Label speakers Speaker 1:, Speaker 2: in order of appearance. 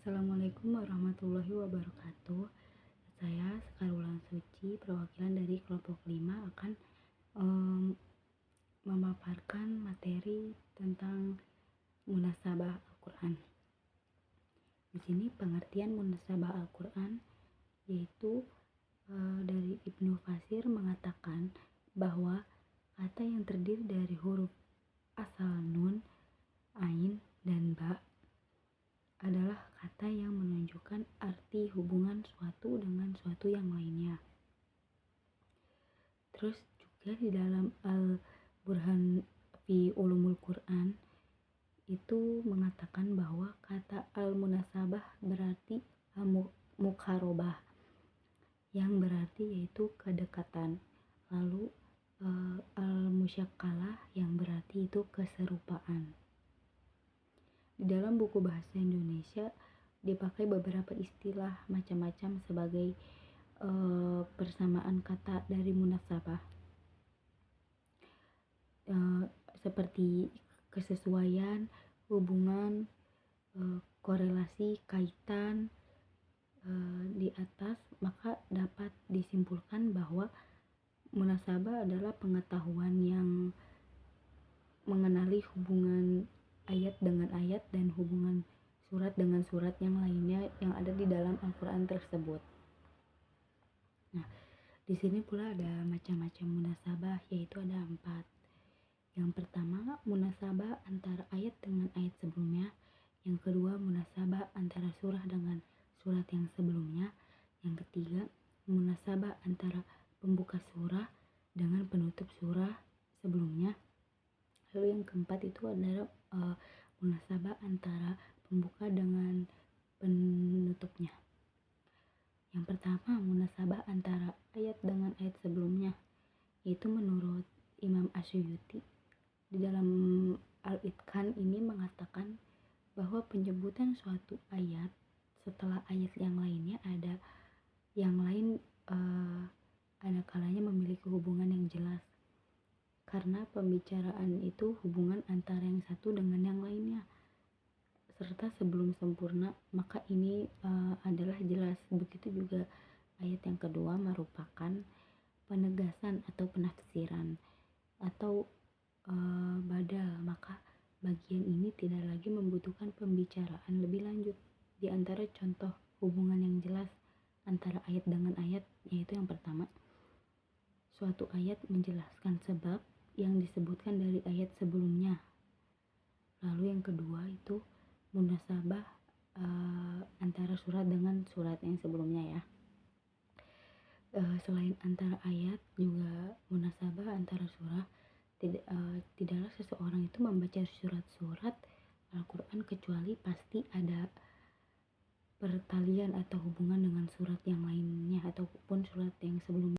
Speaker 1: Assalamualaikum warahmatullahi wabarakatuh. Saya Sekarulan Suci, perwakilan dari kelompok 5 akan em, memaparkan materi tentang munasabah Al-Quran. Di sini pengertian munasabah Al-Quran yaitu dari Ibnu Fatsir mengatakan bahwa kata yang terdiri dari huruf asal nun, ain, dan ba adalah kata yang menunjukkan arti hubungan suatu dengan suatu yang lainnya. Terus juga di dalam Al-Burhan fi Ulumul Quran itu mengatakan bahwa kata al-munasabah berarti mukharobah, yang berarti yaitu kedekatan. Lalu al-musyakkalah yang berarti itu keserupaan. Di dalam buku bahasa Indonesia dipakai beberapa istilah macam-macam sebagai persamaan kata dari munasabah, seperti kesesuaian, hubungan, korelasi, kaitan di atas. Maka dapat disimpulkan bahwa munasabah adalah pengetahuan yang mengenali hubungan ayat dengan ayat dan hubungan surat dengan surat yang lainnya yang ada di dalam Al-Quran tersebut. Nah, di sini pula ada macam-macam munasabah, yaitu ada 4. Yang pertama, munasabah antara ayat dengan ayat sebelumnya. Yang kedua, munasabah antara surah dengan surat yang sebelumnya. Yang ketiga, munasabah antara pembuka surah dengan penutup surah sebelumnya. Lalu yang keempat itu adalah munasabah antara pembuka dengan penutupnya. Yang pertama, munasabah antara ayat dengan ayat sebelumnya, yaitu menurut Imam Asyuyuti di dalam Al-Itqan ini mengatakan bahwa penyebutan suatu ayat setelah ayat yang lainnya ada kalanya memiliki hubungan yang jelas, karena pembicaraan itu hubungan antara yang satu dengan yang lainnya, serta sebelum sempurna, maka ini adalah jelas. Begitu juga ayat yang kedua merupakan penegasan atau penafsiran atau badal, maka bagian ini tidak lagi membutuhkan pembicaraan lebih lanjut. Di antara contoh hubungan yang jelas antara ayat dengan ayat, yaitu yang pertama, suatu ayat menjelaskan sebab yang disebutkan dari ayat sebelumnya. Lalu yang kedua itu munasabah antara surat dengan surat yang sebelumnya ya. Selain antara ayat, juga munasabah antara surah. Tidaklah seseorang itu membaca surat-surat Al-Quran kecuali pasti ada pertalian atau hubungan dengan surat yang lainnya ataupun surat yang sebelumnya.